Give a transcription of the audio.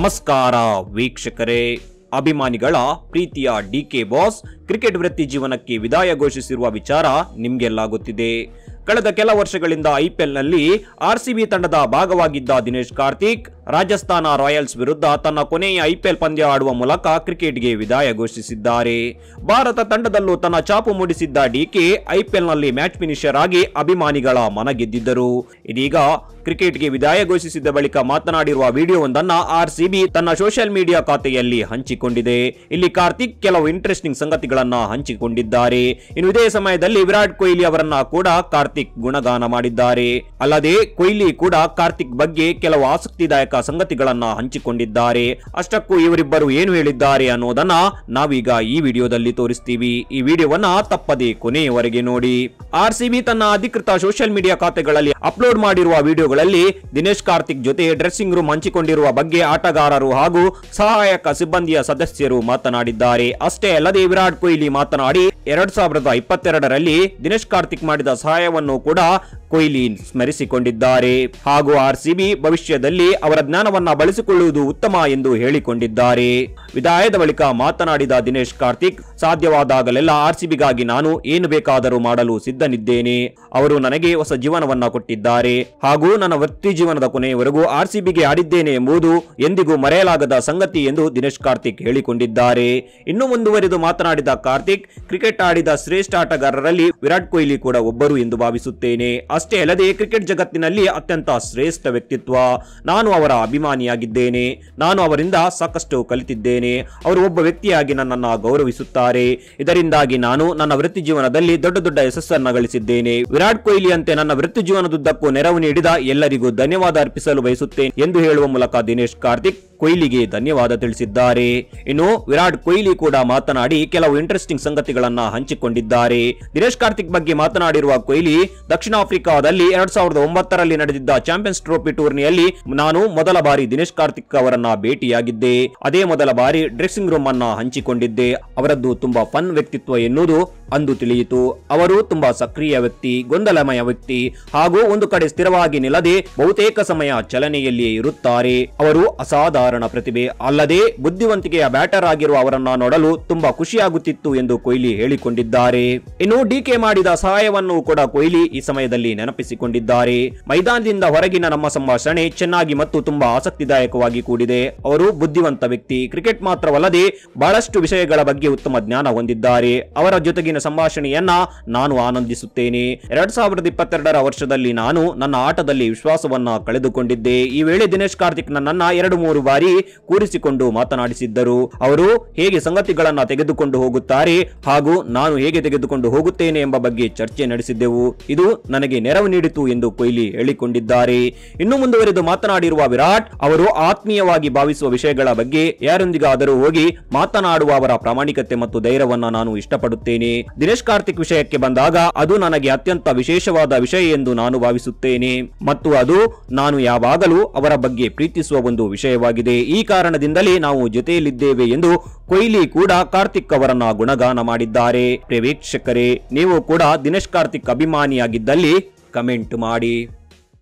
ನಮಸ್ಕಾರ ವೀಕ್ಷಕರೇ, ಅಭಿಮಾನಿಗಳ ಪ್ರೀತಿಯ ಡಿಕೆ ಬಾಸ್ ಕ್ರಿಕೆಟ್ ವೃತ್ತಿ ಜೀವನಕ್ಕೆ ವಿದಾಯ ಘೋಷಿಸಿರುವ ವಿಚಾರ ನಿಮಗೆಲ್ಲ ಗೊತ್ತಿದೆ. ಕಳೆದ ಕೆಲ ವರ್ಷಗಳಿಂದ ಐಪಿಎಲ್ನಲ್ಲಿ ಆರ್ಸಿಬಿ ತಂಡದ ಭಾಗವಾಗಿದ್ದ ದಿನೇಶ್ ಕಾರ್ತಿಕ್ ರಾಜಸ್ಥಾನ ರಾಯಲ್ಸ್ ವಿರುದ್ಧ ತನ್ನ ಕೊನೆಯ ಐಪಿಎಲ್ ಪಂದ್ಯ ಆಡುವ ಮೂಲಕ ಕ್ರಿಕೆಟ್ಗೆ ವಿದಾಯ ಘೋಷಿಸಿದ್ದಾರೆ. ಭಾರತ ತಂಡದಲ್ಲೂ ತನ್ನ ಛಾಪು ಮೂಡಿಸಿದ್ದ ಡಿಕೆ ಐಪಿಎಲ್ನಲ್ಲಿ ಮ್ಯಾಚ್ ಫಿನಿಷರ್ ಆಗಿ ಅಭಿಮಾನಿಗಳ ಮನ ಗೆದ್ದಿದ್ದರು. ಇದೀಗ ಕ್ರಿಕೆಟ್ಗೆ ವಿದಾಯ ಘೋಷಿಸಿದ ಬಳಿಕ ಮಾತನಾಡಿರುವ ವಿಡಿಯೋವೊಂದನ್ನು ಆರ್ಸಿಬಿ ತನ್ನ ಸೋಷಿಯಲ್ ಮೀಡಿಯಾ ಖಾತೆಯಲ್ಲಿ ಹಂಚಿಕೊಂಡಿದೆ. ಇಲ್ಲಿ ಕಾರ್ತಿಕ್ ಕೆಲವು ಇಂಟ್ರೆಸ್ಟಿಂಗ್ ಸಂಗತಿಗಳನ್ನ ಹಂಚಿಕೊಂಡಿದ್ದಾರೆ. ಇನ್ನು ಇದೇ ಸಮಯದಲ್ಲಿ ವಿರಾಟ್ ಕೊಹ್ಲಿ ಅವರನ್ನ ಕೂಡ ಕಾರ್ತಿಕ್ ಗುಣಗಾನ ಮಾಡಿದ್ದಾರೆ. ಅಲ್ಲದೆ ಕೊಹ್ಲಿ ಕೂಡ ಕಾರ್ತಿಕ್ ಬಗ್ಗೆ ಕೆಲವು ಆಸಕ್ತಿದಾಯಕ ಸಂಗತಿಗಳನ್ನ ಹಂಚಿಕೊಂಡಿದ್ದಾರೆ. ಅಷ್ಟಕ್ಕೂ ಇವರಿಬ್ಬರು ಏನು ಹೇಳಿದ್ದಾರೆ ಅನ್ನೋದನ್ನ ನಾವೀಗ ಈ ವಿಡಿಯೋದಲ್ಲಿ ತೋರಿಸ್ತೀವಿ. ಈ ವಿಡಿಯೋವನ್ನ ತಪ್ಪದೆ ಕೊನೆಯವರೆಗೆ ನೋಡಿ. ಆರ್ಸಿಬಿ ತನ್ನ ಅಧಿಕೃತ ಸೋಷಿಯಲ್ ಮೀಡಿಯಾ ಖಾತೆಗಳಲ್ಲಿ ಅಪ್ಲೋಡ್ ಮಾಡಿರುವ ವಿಡಿಯೋಗಳಲ್ಲಿ ದಿನೇಶ್ ಕಾರ್ತಿಕ್ ಜೊತೆ ಡ್ರೆಸ್ಸಿಂಗ್ ರೂಮ್ ಹಂಚಿಕೊಂಡಿರುವ ಬಗ್ಗೆ ಆಟಗಾರರು ಹಾಗೂ ಸಹಾಯಕ ಸಿಬ್ಬಂದಿಯ ಸದಸ್ಯರು ಮಾತನಾಡಿದ್ದಾರೆ. ಅಷ್ಟೇ ಅಲ್ಲದೆ ವಿರಾಟ್ ಕೊಹ್ಲಿ ಮಾತನಾಡಿ 2022ರಲ್ಲಿ ದಿನೇಶ್ ಕಾರ್ತಿಕ್ ಮಾಡಿದ ಸಹಾಯವನ್ನು ಕೂಡ ಕೊಹ್ಲಿ ಸ್ಮರಿಸಿಕೊಂಡಿದ್ದಾರೆ ಹಾಗೂ ಆರ್ಸಿಬಿ ಭವಿಷ್ಯದಲ್ಲಿ ಅವರ ಜ್ಞಾನವನ್ನ ಬಳಸಿಕೊಳ್ಳುವುದು ಉತ್ತಮ ಎಂದು ಹೇಳಿಕೊಂಡಿದ್ದಾರೆ. ವಿದಾಯದ ಬಳಿಕ ಮಾತನಾಡಿದ ದಿನೇಶ್ ಕಾರ್ತಿಕ್, ಸಾಧ್ಯವಾದಾಗಲೆಲ್ಲ ಆರ್ಸಿಬಿಗಾಗಿ ನಾನು ಏನು ಬೇಕಾದರೂ ಮಾಡಲು ಸಿದ್ಧನಿದ್ದೇನೆ. ಅವರು ನನಗೆ ಹೊಸ ಜೀವನವನ್ನ ಕೊಟ್ಟಿದ್ದಾರೆ ಹಾಗೂ ನನ್ನ ವೃತ್ತಿ ಜೀವನದ ಕೊನೆಯವರೆಗೂ ಆರ್ಸಿಬಿಗೆ ಆಡಿದ್ದೇನೆ ಎಂಬುದು ಎಂದಿಗೂ ಮರೆಯಲಾಗದ ಸಂಗತಿ ಎಂದು ದಿನೇಶ್ ಕಾರ್ತಿಕ್ ಹೇಳಿಕೊಂಡಿದ್ದಾರೆ. ಇನ್ನು ಮುಂದುವರೆದು ಮಾತನಾಡಿದ ಕಾರ್ತಿಕ್, ಕ್ರಿಕೆಟ್ ಆಡಿದ ಶ್ರೇಷ್ಠ ಆಟಗಾರರಲ್ಲಿ ವಿರಾಟ್ ಕೊಹ್ಲಿ ಕೂಡ ಒಬ್ಬರು ಎಂದು ಭಾವಿಸುತ್ತೇನೆ. ಅಷ್ಟೇ ಅಲ್ಲದೆ ಕ್ರಿಕೆಟ್ ಜಗತ್ತಿನಲ್ಲಿ ಅತ್ಯಂತ ಶ್ರೇಷ್ಠ ವ್ಯಕ್ತಿತ್ವ. ನಾನು ಅವರ ಅಭಿಮಾನಿಯಾಗಿದ್ದೇನೆ. ನಾನು ಅವರಿಂದ ಸಾಕಷ್ಟು ಕಲಿತಿದ್ದೇನೆ. ಅವರು ಒಬ್ಬ ವ್ಯಕ್ತಿಯಾಗಿ ನನ್ನನ್ನು ಗೌರವಿಸುತ್ತಾರೆ. ಇದರಿಂದಾಗಿ ನಾನು ನನ್ನ ವೃತ್ತಿ ಜೀವನದಲ್ಲಿ ದೊಡ್ಡ ದೊಡ್ಡ ಯಶಸ್ಸನ್ನು ಗಳಿಸಿದ್ದೇನೆ. ವಿರಾಟ್ ಕೊಹ್ಲಿ ಅಂತೆ ನನ್ನ ವೃತ್ತಿ ಜೀವನದುದ್ದಕ್ಕೂ ನೆರವು ನೀಡಿದ ಎಲ್ಲರಿಗೂ ಧನ್ಯವಾದ ಅರ್ಪಿಸಲು ಬಯಸುತ್ತೇನೆ ಎಂದು ಹೇಳುವ ಮೂಲಕ ದಿನೇಶ್ ಕಾರ್ತಿಕ್ ಕೊಹ್ಲಿಗೆ ಧನ್ಯವಾದ ತಿಳಿಸಿದ್ದಾರೆ. ಇನ್ನು ವಿರಾಟ್ ಕೊಹ್ಲಿ ಕೂಡ ಮಾತನಾಡಿ ಕೆಲವು ಇಂಟ್ರೆಸ್ಟಿಂಗ್ ಸಂಗತಿಗಳನ್ನ ಹಂಚಿಕೊಂಡಿದ್ದಾರೆ. ದಿನೇಶ್ ಕಾರ್ತಿಕ್ ಬಗ್ಗೆ ಮಾತನಾಡಿರುವ ಕೊಹ್ಲಿ, ದಕ್ಷಿಣ ಆಫ್ರಿಕಾದಲ್ಲಿ 2009ರಲ್ಲಿ ನಡೆದಿದ್ದ ಚಾಂಪಿಯನ್ಸ್ ಟ್ರೋಫಿ ಟೂರ್ನಿಯಲ್ಲಿ ನಾನು ಮೊದಲ ಬಾರಿ ದಿನೇಶ್ ಕಾರ್ತಿಕ್ ಅವರನ್ನ ಭೇಟಿಯಾಗಿದ್ದೆ. ಅದೇ ಮೊದಲ ಬಾರಿ ಡ್ರೆಸ್ಸಿಂಗ್ ರೂಮ್ ಅನ್ನ ಹಂಚಿಕೊಂಡಿದ್ದೆ. ಅವರದ್ದು ತುಂಬಾ ಫನ್ ವ್ಯಕ್ತಿತ್ವ ಎನ್ನುವುದು ಅಂದು ತಿಳಿಯಿತು. ಅವರು ತುಂಬಾ ಸಕ್ರಿಯ ವ್ಯಕ್ತಿ, ಗೊಂದಲಮಯ ವ್ಯಕ್ತಿ ಹಾಗೂ ಒಂದು ಕಡೆ ಸ್ಥಿರವಾಗಿ ನಿಲ್ಲದೆ ಬಹುತೇಕ ಸಮಯ ಚಲನೆಯಲ್ಲಿಯೇ ಇರುತ್ತಾರೆ. ಅವರು ಅಸಾಧಾರಣ ಪ್ರತಿಭೆ, ಅಲ್ಲದೆ ಬುದ್ಧಿವಂತಿಕೆಯ ಬ್ಯಾಟರ್ ಆಗಿರುವ ಅವರನ್ನ ನೋಡಲು ತುಂಬಾ ಖುಷಿಯಾಗುತ್ತಿತ್ತು ಎಂದು ಕೊಹ್ಲಿ ಹೇಳಿಕೊಂಡಿದ್ದಾರೆ. ಇನ್ನು ಡಿಕೆ ಮಾಡಿದ ಸಹಾಯವನ್ನು ಕೂಡ ಕೊಹ್ಲಿ ಈ ಸಮಯದಲ್ಲಿ ನೆನಪಿಸಿಕೊಂಡಿದ್ದಾರೆ. ಮೈದಾನದಿಂದ ಹೊರಗಿನ ನಮ್ಮ ಸಂಭಾಷಣೆ ಚೆನ್ನಾಗಿ ಮತ್ತು ತುಂಬಾ ಆಸಕ್ತಿದಾಯಕವಾಗಿ ಕೂಡಿದೆ. ಅವರು ಬುದ್ಧಿವಂತ ವ್ಯಕ್ತಿ, ಕ್ರಿಕೆಟ್ ಮಾತ್ರವಲ್ಲದೆ ಬಹಳಷ್ಟು ವಿಷಯಗಳ ಬಗ್ಗೆ ಉತ್ತಮ ಜ್ಞಾನ ಹೊಂದಿದ್ದಾರೆ. ಅವರ ಜೊತೆಗಿನ ಸಂಭಾಷಣೆಯನ್ನ ನಾನು ಆನಂದಿಸುತ್ತೇನೆ. 2022ರ ವರ್ಷದಲ್ಲಿ ನಾನು ನನ್ನ ಆಟದಲ್ಲಿ ವಿಶ್ವಾಸವನ್ನ ಕಳೆದುಕೊಂಡಿದ್ದೆ. ಈ ವೇಳೆ ದಿನೇಶ್ ಕಾರ್ತಿಕ್ ನನ್ನನ್ನ 2-3 ಬಾರಿ ಕೂರಿಸಿಕೊಂಡು ಮಾತನಾಡಿಸಿದ್ದರು. ಅವರು ಹೇಗೆ ಸಂಗತಿಗಳನ್ನ ತೆಗೆದುಕೊಂಡು ಹೋಗುತ್ತಾರೆ ಹಾಗೂ ನಾನು ಹೇಗೆ ತೆಗೆದುಕೊಂಡು ಹೋಗುತ್ತೇನೆ ಎಂಬ ಬಗ್ಗೆ ಚರ್ಚೆ ನಡೆಸಿದ್ದೆವು. ಇದು ನನಗೆ ನೆರವು ನೀಡಿತು ಎಂದು ಕೊಹ್ಲಿ ಹೇಳಿಕೊಂಡಿದ್ದಾರೆ. ಇನ್ನು ಮುಂದುವರೆದು ಮಾತನಾಡಿರುವ ವಿರಾಟ್, ಅವರು ಆತ್ಮೀಯವಾಗಿ ಭಾವಿಸುವ ವಿಷಯಗಳ ಬಗ್ಗೆ ಯಾರೊಂದಿಗಾದರೂ ಹೋಗಿ ಮಾತನಾಡುವ ಅವರ ಪ್ರಾಮಾಣಿಕತೆ ಮತ್ತು ಧೈರ್ಯವನ್ನ ನಾನು ಇಷ್ಟಪಡುತ್ತೇನೆ. ದಿನೇಶ್ ಕಾರ್ತಿಕ್ ವಿಷಯಕ್ಕೆ ಬಂದಾಗ ಅದು ನನಗೆ ಅತ್ಯಂತ ವಿಶೇಷವಾದ ವಿಷಯ ಎಂದು ನಾನು ಭಾವಿಸುತ್ತೇನೆ ಮತ್ತು ಅದು ನಾನು ಯಾವಾಗಲೂ ಅವರ ಬಗ್ಗೆ ಪ್ರೀತಿಸುವ ಒಂದು ವಿಷಯವಾಗಿದೆ. ಈ ಕಾರಣದಿಂದಲೇ ನಾವು ಜೊತೆಯಲ್ಲಿದ್ದೇವೆ ಎಂದು ಕೊಹ್ಲಿ ಕೂಡ ಕಾರ್ತಿಕ್ ಅವರನ್ನ ಗುಣಗಾನ ಮಾಡಿದ್ದಾರೆ. ವೀಕ್ಷಕರೇ, ನೀವು ಕೂಡ ದಿನೇಶ್ ಕಾರ್ತಿಕ್ ಅಭಿಮಾನಿಯಾಗಿದ್ದಲ್ಲಿ ಕಮೆಂಟ್ ಮಾಡಿ.